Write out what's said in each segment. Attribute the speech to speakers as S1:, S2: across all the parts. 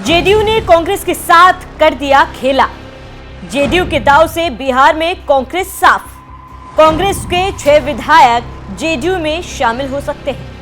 S1: JDU ने कांग्रेस के साथ कर दिया खेला। जेडीयू के दांव से बिहार में कांग्रेस साफ। कांग्रेस के 6 विधायक जेडीयू में शामिल हो सकते हैं।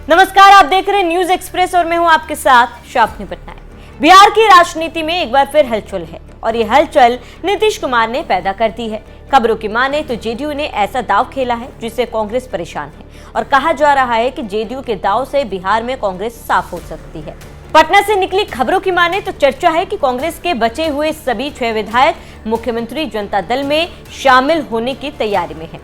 S1: नमस्कार, आप देख रहे हैं न्यूज एक्सप्रेस और मैं हूं आपके साथ शाफनी पटनायक। बिहार की राजनीति में एक बार फिर हलचल है और ये हलचल नीतीश कुमार ने पैदा कर दी है। खबरों की माने तो जेडीयू ने ऐसा दांव खेला है जिससे कांग्रेस परेशान है और कहा जा रहा है कि जेडीयू के दांव से बिहार में कांग्रेस साफ हो सकती है। पटना से निकली खबरों की माने तो चर्चा है कि कांग्रेस के बचे हुए सभी 6 विधायक मुख्यमंत्री जनता दल में शामिल होने की तैयारी में है।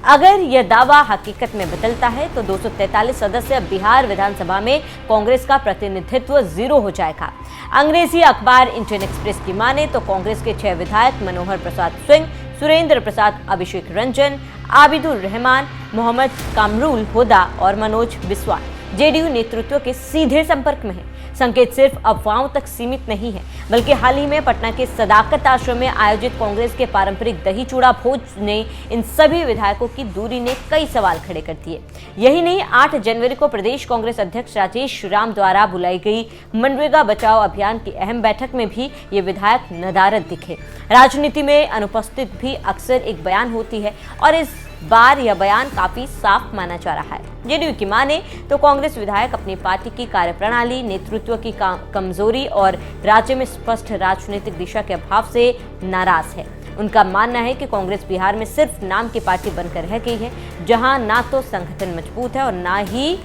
S1: अगर यह दावा हकीकत में बदलता है तो 243 सदस्य बिहार विधानसभा में कांग्रेस का प्रतिनिधित्व 0 हो जाएगा। अंग्रेजी अखबार इंडियन एक्सप्रेस की माने तो कांग्रेस के 6 विधायक मनोहर प्रसाद सिंह, सुरेंद्र प्रसाद, अभिषेक रंजन, आबिदुर रहमान, मोहम्मद कामरुल होदा और मनोज बिस्वाल जेडीयू नेतृत्व के सीधे संपर्क में है। संकेत सिर्फ अफवाहों तक सीमित नहीं है, बल्कि हाल ही में पटना के सदाकत आश्रम में आयोजित कांग्रेस के पारंपरिक दही चूड़ा भोज ने इन सभी विधायकों की दूरी ने कई सवाल खड़े कर दिए। यही नहीं, 8 जनवरी को प्रदेश कांग्रेस अध्यक्ष राजेश राम द्वारा बुलाई गई मनरेगा बचाओ अभियान की अहम बैठक में भी ये विधायक नदारद दिखे। राजनीति में अनुपस्थित भी अक्सर एक बयान होती है और इस बार यह बयान काफी साफ माना जा रहा है। जेडीयू की माने तो कांग्रेस विधायक अपनी पार्टी की कार्यप्रणाली, नेतृत्व की कमजोरी और राज्य में स्पष्ट राजनीतिक दिशा के अभाव से नाराज है। उनका मानना है कि कांग्रेस बिहार में सिर्फ नाम की पार्टी बनकर रह गई है, जहां ना तो संगठन मजबूत है और ना ही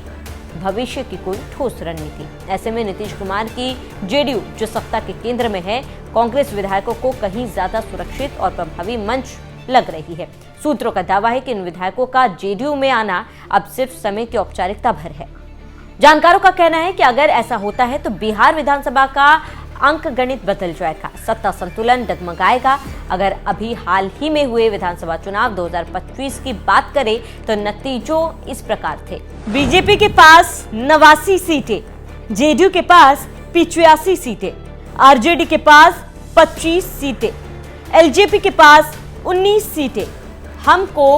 S1: भविष्य की कोई ठोस रणनीति। ऐसे में नीतीश कुमार की जेडीयू जो सत्ता के केंद्र में है, कांग्रेस विधायकों को कहीं ज्यादा सुरक्षित और प्रभावी मंच लग रही है। सूत्रों का दावा है कि इन विधायकों का जेडीयू में आना अब सिर्फ समय की औपचारिकता भर है। जानकारों का कहना है कि अगर ऐसा होता है तो बिहार विधानसभा का अंक गणित बदल जाएगा, सत्ता संतुलन डगमगाएगा। अगर अभी हाल ही में हुए विधानसभा चुनाव 2025 की बात करें तो नतीजों इस प्रकार थे। बीजेपी के पास 89 सीटें, जेडीयू के पास 85 सीटें, आरजेडी के पास 25 सीटें, एलजेपी के पास 19 सीटें, हमको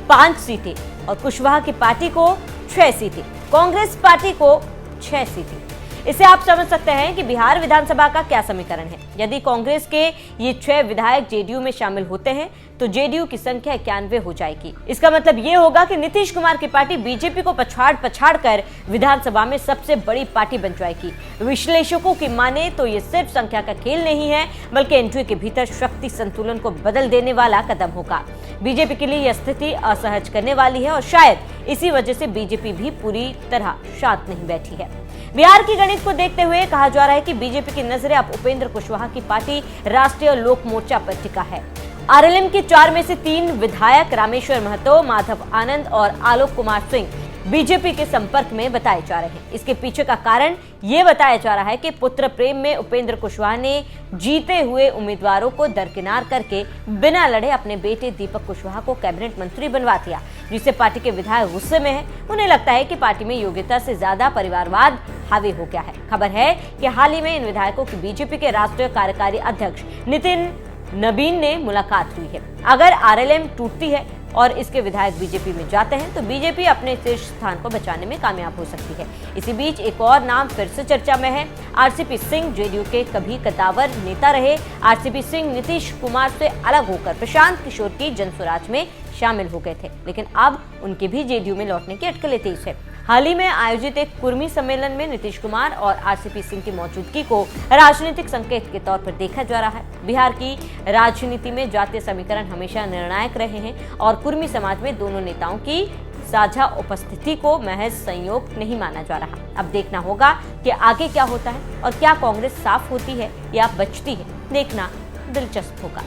S1: 5 सीटें और कुशवाहा की पार्टी को 6 सीटें, कांग्रेस पार्टी को 6 सीटें। इसे आप समझ सकते हैं कि बिहार विधानसभा का क्या समीकरण है। यदि कांग्रेस के ये 6 विधायक जेडीयू में शामिल होते हैं तो जेडीयू की संख्या 91 हो जाएगी। इसका मतलब ये होगा कि नीतीश कुमार की पार्टी बीजेपी को पछाड़ कर विधानसभा में सबसे बड़ी पार्टी बन जाएगी। विश्लेषकों की माने तो ये सिर्फ संख्या का खेल नहीं है, बल्कि एनडीए के भीतर शक्ति संतुलन को बदल देने वाला कदम होगा। बीजेपी के लिए यह स्थिति असहज करने वाली है और शायद इसी वजह से बीजेपी भी पूरी तरह शांत नहीं बैठी है। बिहार की गणित को देखते हुए कहा जा रहा है कि बीजेपी की नजरें अब उपेंद्र कुशवाहा की पार्टी राष्ट्रीय लोक मोर्चा पर टिका है। आरएलएम के 4 में से 3 विधायक रामेश्वर महतो, माधव आनंद और आलोक कुमार सिंह बीजेपी के संपर्क में बताए जा रहे हैं। इसके पीछे का कारण ये बताया जा रहा है कि पुत्र प्रेम में उपेंद्र कुशवाहा ने जीते हुए उम्मीदवारों को दरकिनार करके बिना लड़े अपने बेटे दीपक कुशवाहा को कैबिनेट मंत्री बनवा दिया, जिससे पार्टी के विधायक गुस्से में हैं। उन्हें लगता है कि पार्टी में योग्यता से ज्यादा परिवारवाद हावी हो गया है। खबर है कि हाल ही में इन विधायकों की बीजेपी के राष्ट्रीय कार्यकारी अध्यक्ष नितिन नबीन ने मुलाकात हुई है। अगर आरएलएम टूटती है और इसके विधायक बीजेपी में जाते हैं तो बीजेपी अपने शीर्ष स्थान को बचाने में कामयाब हो सकती है। इसी बीच एक और नाम फिर से चर्चा में है। आरसीपी सिंह जेडीयू के कभी कदावर नेता रहे। आरसीपी सिंह नीतीश कुमार से अलग होकर प्रशांत किशोर की जनसुराज में शामिल हो गए थे, लेकिन अब उनके भी जेडीयू में लौटने की अटकलें तेज है। हाल ही में आयोजित एक कुर्मी सम्मेलन में नीतीश कुमार और आरसीपी सिंह की मौजूदगी को राजनीतिक संकेत के तौर पर देखा जा रहा है। बिहार की राजनीति में जातीय समीकरण हमेशा निर्णायक रहे हैं और कुर्मी समाज में दोनों नेताओं की साझा उपस्थिति को महज संयोग नहीं माना जा रहा। अब देखना होगा कि आगे क्या होता है और क्या कांग्रेस साफ होती है या बचती है, देखना दिलचस्प होगा।